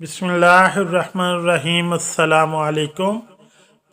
बिस्मिल्लाहिर्रहमानिर्रहीम। अस्सलामु अलैकुम।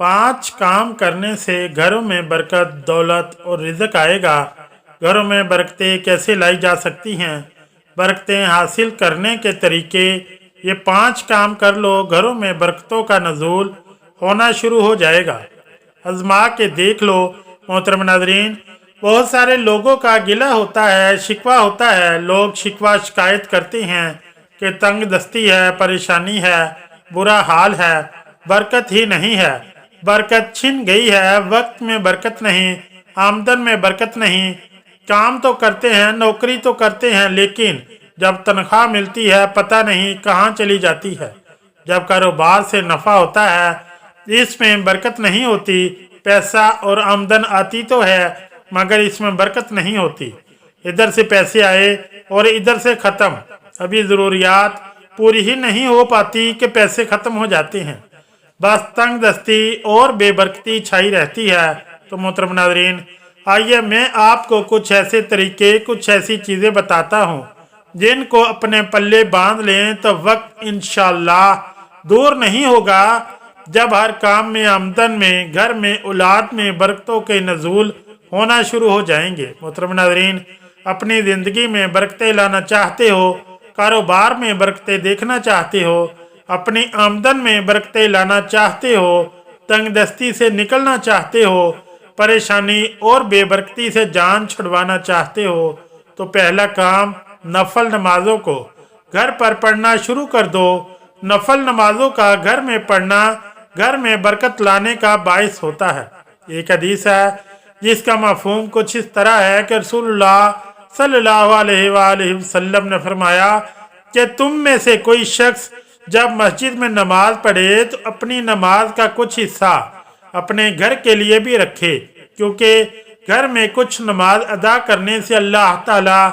5 काम करने से घरों में बरकत, दौलत और रिज़्क आएगा। घरों में बरकतें कैसे लाई जा सकती हैं, बरकतें हासिल करने के तरीके। ये 5 काम कर लो, घरों में बरकतों का नज़ूल होना शुरू हो जाएगा। आजमा के देख लो। मोहतरम नाज़रीन, बहुत सारे लोगों का गिला होता है, शिकवा होता है। लोग शिकवा शिकायत करते हैं कि तंग दस्ती है, परेशानी है, बुरा हाल है, बरकत ही नहीं है, बरकत छिन गई है, वक्त में बरकत नहीं, आमदन में बरकत नहीं। काम तो करते हैं, नौकरी तो करते हैं, लेकिन जब तनख्वाह मिलती है पता नहीं कहाँ चली जाती है। जब कारोबार से नफ़ा होता है इसमें बरकत नहीं होती। पैसा और आमदन आती तो है मगर इसमें बरकत नहीं होती। इधर से पैसे आए और इधर से ख़त्म। अभी ज़रूरियात पूरी ही नहीं हो पाती कि पैसे ख़त्म हो जाते हैं। बस तंग दस्ती और बेबरकती छाई रहती है। तो मोहतरम नाज़रीन, आइए मैं आपको कुछ ऐसे तरीके, कुछ ऐसी चीज़ें बताता हूँ जिनको अपने पल्ले बांध लें तो वक्त इंशाअल्लाह दूर नहीं होगा जब हर काम में, आमदन में, घर में, औलाद में बरकतों के नज़ूल होना शुरू हो जाएंगे। मोहतरम नाज़रीन, अपनी ज़िंदगी में बरकतें लाना चाहते हो, कारोबार में बरकतें देखना चाहते हो, अपनी आमदन में बरकतें लाना चाहते हो, तंग दस्ती से निकलना चाहते हो, परेशानी और बेबरकती से जान छुड़वाना चाहते हो, तो पहला काम नफल नमाजों को घर पर पढ़ना शुरू कर दो। नफल नमाजों का घर में पढ़ना घर में बरकत लाने का बायस होता है। एक हदीस है जिसका मफहूम कुछ इस तरह है कि रसूलुल्लाह सल्लल्लाहु अलैहि वसल्लम ने फरमाया कि तुम में से कोई शख्स जब मस्जिद में नमाज पढ़े तो अपनी नमाज का कुछ हिस्सा अपने घर के लिए भी रखे, क्योंकि घर में कुछ नमाज अदा करने से अल्लाह ताला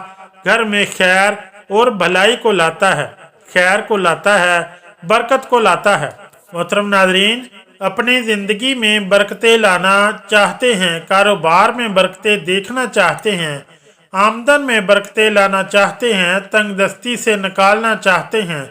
घर में खैर और भलाई को लाता है, खैर को लाता है, बरकत को लाता है। मोहतरम नाज़रीन, अपनी ज़िंदगी में बरकतें लाना चाहते हैं, कारोबार में बरकतें देखना चाहते हैं, आमदन में बरकतें लाना चाहते हैं, तंग दस्ती से निकालना चाहते हैं,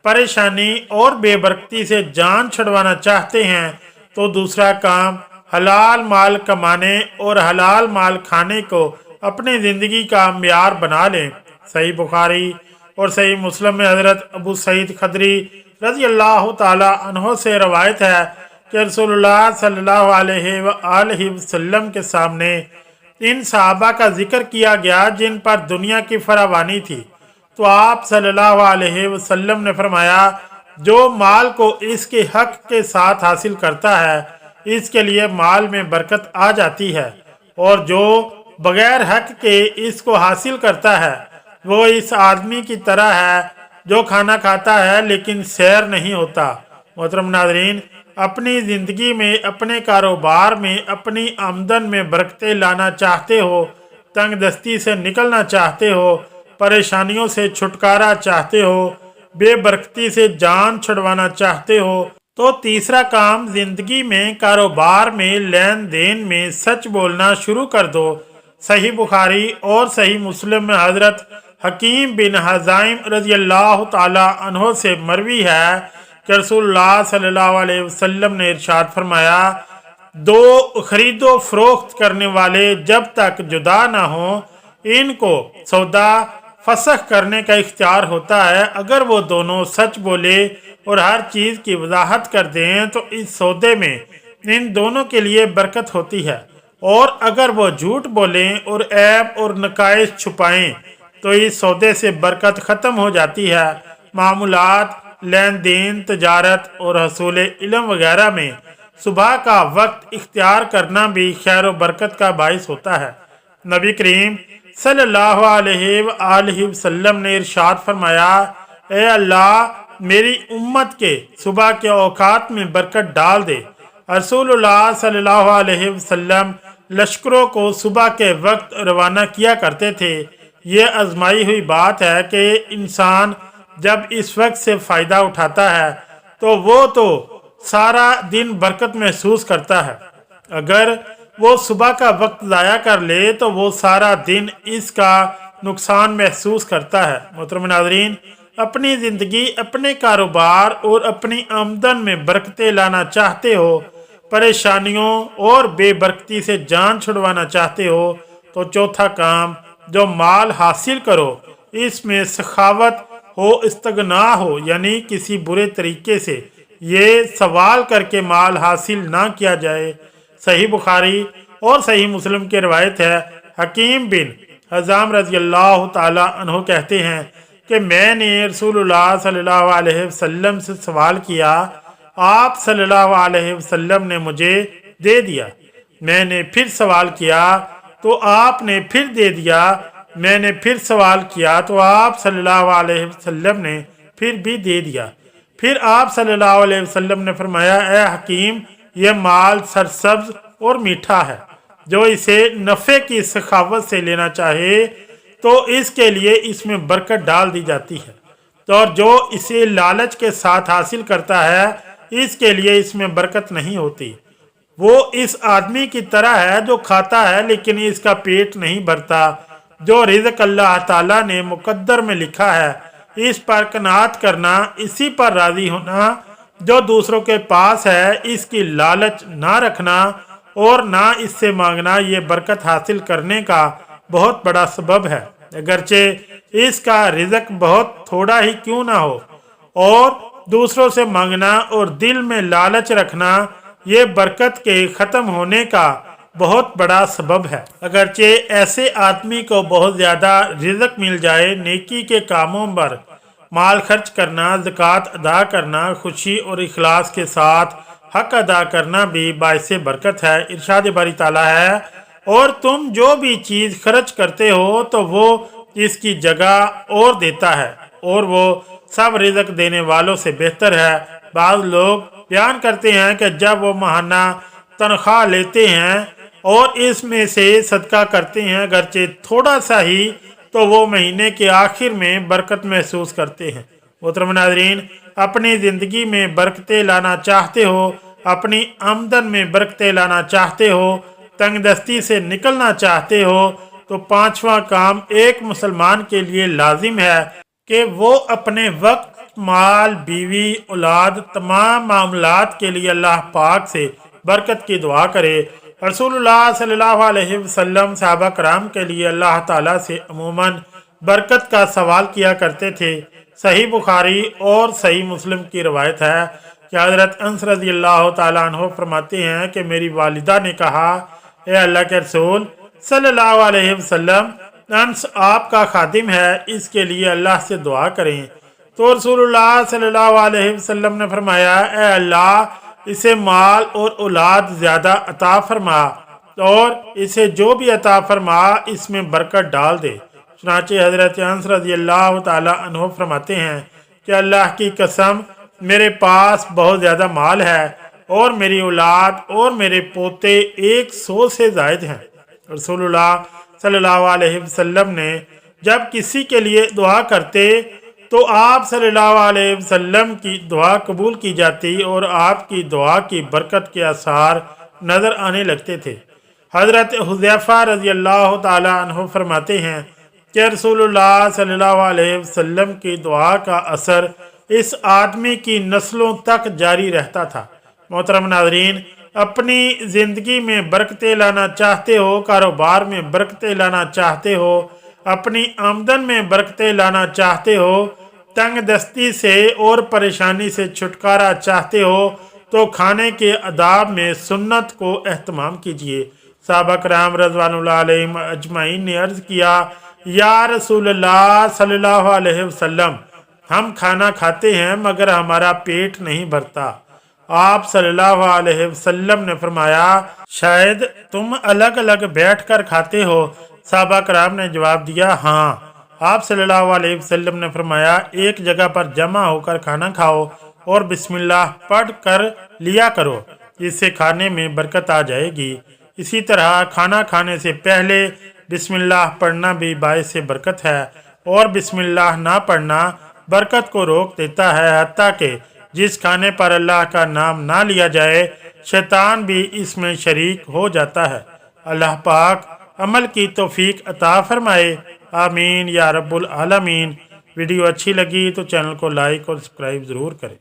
परेशानी और बेबरकती से जान छुड़वाना चाहते हैं, तो दूसरा काम हलाल माल कमाने और हलाल माल खाने को अपनी ज़िंदगी का म्यार बना लें। सही बुखारी और सही मुस्लिम में हज़रत अबू सईद खदरी रज़ी अल्लाह ताला अन्हो से रवायत है कि रसूलुल्लाह सल्लल्लाहु अलैहि वसल्लम के सामने इन सहाबा का जिक्र किया गया जिन पर दुनिया की फरावानी थी, तो आप सल्लल्लाहु अलैहि वसल्लम ने फरमाया, जो माल को इसके हक के साथ हासिल करता है इसके लिए माल में बरकत आ जाती है, और जो बगैर हक के इसको हासिल करता है वो इस आदमी की तरह है जो खाना खाता है लेकिन सैर नहीं होता। मोहतरम नाज़रीन, अपनी ज़िंदगी में, अपने कारोबार में, अपनी आमदन में बरकतें लाना चाहते हो, तंग दस्ती से निकलना चाहते हो, परेशानियों से छुटकारा चाहते हो, बेबरकती से जान छुड़वाना चाहते हो, तो तीसरा काम ज़िंदगी में, कारोबार में, लेन देन में सच बोलना शुरू कर दो। सही बुखारी और सही मुस्लिम में हज़रत हकीम बिन हज़ाइम रज़ी अल्लाह ताला अन्हो से मरवी है कि रसूलुल्लाह सल्लल्लाहु अलैहि वसल्लम ने इरशाद फरमाया, दो खरीदो फरोख्त करने वाले जब तक जुदा ना हो इनको सौदा फसख करने का इख्तियार होता है। अगर वो दोनों सच बोले और हर चीज़ की वजाहत कर दें तो इस सौदे में इन दोनों के लिए बरकत होती है, और अगर वो झूठ बोलें और ऐब और नकाइश छुपाएं तो इस सौदे से बरकत ख़त्म हो जाती है। मामूलात, लेन देन, तजारत और हसूल इल्म वगैरह में सुबह का वक्त इख्तियार करना भी खैर व बरकत का बाइस होता है। नबी करीम सल्लल्लाहु अलैहि वसल्लम ने इरशाद फरमाया, ए अल्लाह मेरी उम्मत के सुबह के औकात में बरकत डाल दे। रसूलुल्लाह सल्लल्लाहु अलैहि वसल्लम लश्करों को सुबह के वक्त रवाना किया करते थे। ये आजमाई हुई बात है कि इंसान जब इस वक्त से फ़ायदा उठाता है तो वो तो सारा दिन बरकत महसूस करता है। अगर वो सुबह का वक्त ज़ाया कर ले तो वो सारा दिन इसका नुकसान महसूस करता है। मोहतरम नाज़रीन, अपनी ज़िंदगी, अपने कारोबार और अपनी आमदन में बरकतें लाना चाहते हो, परेशानियों और बेबरकती से जान छुड़वाना चाहते हो, तो चौथा काम, जो माल हासिल करो इसमें सखावत हो, इस्तगना हो, यानी किसी बुरे तरीके से ये सवाल करके माल हासिल ना किया जाए। सही बुखारी और सही मुस्लिम की रवायत है, हकीम बिन हज़ाम रज़ी अल्लाह ताला अन्हु कहते हैं कि मैंने रसूलुल्लाह सल्लल्लाहु अलैहि वसल्लम से सवाल किया, आप सल्लल्लाहु अलैहि वसल्लम ने मुझे दे दिया। मैंने फिर सवाल किया तो आपने फिर दे दिया। मैंने फिर सवाल किया तो आप सल्लल्लाहु अलैहि वसल्लम ने फिर भी दे दिया। फिर आप सल्लल्लाहु अलैहि वसल्लम ने फरमाया, ए हकीम, यह माल सरसब्ज और मीठा है, जो इसे नफ़े की सखावत से लेना चाहे तो इसके लिए इसमें बरकत डाल दी जाती है, तो और जो इसे लालच के साथ हासिल करता है इसके लिए इसमें बरकत नहीं होती। वो इस आदमी की तरह है जो खाता है लेकिन इसका पेट नहीं भरता। जो रिज़्क अल्लाह ताला ने मुकद्दर में लिखा है इस पर कनात करना, इसी पर राज़ी होना, जो दूसरों के पास है इसकी लालच ना रखना और ना इससे मांगना, ये बरकत हासिल करने का बहुत बड़ा सबब है, अगरचे इसका रिज़्क बहुत थोड़ा ही क्यों ना हो। और दूसरों से मांगना और दिल में लालच रखना, ये बरकत के ख़त्म होने का बहुत बड़ा सबब है। अगरचे ऐसे आदमी को बहुत ज़्यादा रिज़्क मिल जाए, नेकी के कामों पर माल खर्च करना, ज़कात अदा करना, खुशी और इखलास के साथ हक अदा करना भी बाइसे बरकत है। इरशाद बारी ताला है, और तुम जो भी चीज़ खर्च करते हो तो वो इसकी जगह और देता है और वो सब रिज़्क देने वालों से बेहतर है। बाद लोग बयान करते हैं कि जब वो माहाना तनख्वाह लेते हैं और इसमें से सदका करते हैं, अगरचे थोड़ा सा ही, तो वो महीने के आखिर में बरकत महसूस करते हैं। मोहतरम नाज़रीन, अपनी ज़िंदगी में बरकतें लाना चाहते हो, अपनी आमदन में बरकतें लाना चाहते हो, तंगदस्ती से निकलना चाहते हो, तो पांचवा काम एक मुसलमान के लिए लाजिम है कि वो अपने वक्त, माल, बीवी, औलाद, तमाम मामलात के लिए अल्लाह पाक से बरकत की दुआ करे। रसूलुल्लाह सल्लल्लाहु अलैहि वसल्लम सहाबा कराम के लिए अल्लाह ताला से अमूमन बरकत का सवाल किया करते थे। सही बुखारी और सही मुस्लिम की रवायत है कि हज़रत अनस रज़ी अल्लाह ताला अन्हु फरमाते हैं कि मेरी वालिदा ने कहा, ए अल्लाह के रसूल सल्लल्लाहु अलैहि वसल्लम, अनस आपका खादिम है, इसके लिए अल्लाह से दुआ करें। तो रसूलुल्लाह सल्लल्लाहु अलैहि वसल्लम ने फरमाया, ए अल्लाह, इसे माल और औलाद ज़्यादा अता फरमा और इसे जो भी अता फरमा इसमें बरकत डाल दे। चुनांचे हज़रत अनस रज़ी अल्लाह ताला अन्हु फरमाते हैं कि अल्लाह की कसम, मेरे पास बहुत ज़्यादा माल है और मेरी औलाद और मेरे पोते 100 से ज़ायद हैं। रसूलुल्लाह सल्लल्लाहु अलैहि वसल्लम ने जब किसी के लिए दुआ करते तो आप सल्लल्लाहु अलैहि वसल्लम की दुआ कबूल की जाती और आपकी दुआ की बरकत के आसार नज़र आने लगते थे। हज़रत हुज़ैफ़ा रज़ी अल्लाह ताला अन्हु फरमाते हैं कि रसूलुल्लाह सल्लल्लाहु अलैहि वसल्लम की दुआ का असर इस आदमी की नस्लों तक जारी रहता था। मोहतरम नाज़रीन, अपनी ज़िंदगी में बरकतें लाना चाहते हो, कारोबार में बरकतें लाना चाहते हो, अपनी आमदन में बरकतें लाना चाहते हो, तंग दस्ती से और परेशानी से छुटकारा चाहते हो, तो खाने के आदाब में सुन्नत को एहतमाम कीजिए। सहाबा कराम रज़वानुल्लाह अलैहिम अजमाइन ने अर्ज़ किया, या रसूलल्लाह सल्लल्लाहु अलैहि वसल्लम, हम खाना खाते हैं मगर हमारा पेट नहीं भरता। आप सल्लल्लाहु अलैहि वसल्लम ने फरमाया, शायद तुम अलग अलग बैठ कर खाते हो। सहाबा कराम ने जवाब दिया, हाँ। आप सल्लल्लाहु अलैहि वसल्लम ने फरमाया, एक जगह पर जमा होकर खाना खाओ और बिस्मिल्लाह पढ़ कर लिया करो, इससे खाने में बरकत आ जाएगी। इसी तरह खाना खाने से पहले बिस्मिल्लाह पढ़ना भी बाइस से बरकत है और बिस्मिल्लाह ना पढ़ना बरकत को रोक देता है। हत्ता कि जिस खाने पर अल्लाह का नाम ना लिया जाए, शैतान भी इसमें शरीक हो जाता है। अल्लाह पाक अमल की तौफीक अता फरमाए। आमीन या रब्बुल आलमीन। वीडियो अच्छी लगी तो चैनल को लाइक और सब्सक्राइब ज़रूर करें।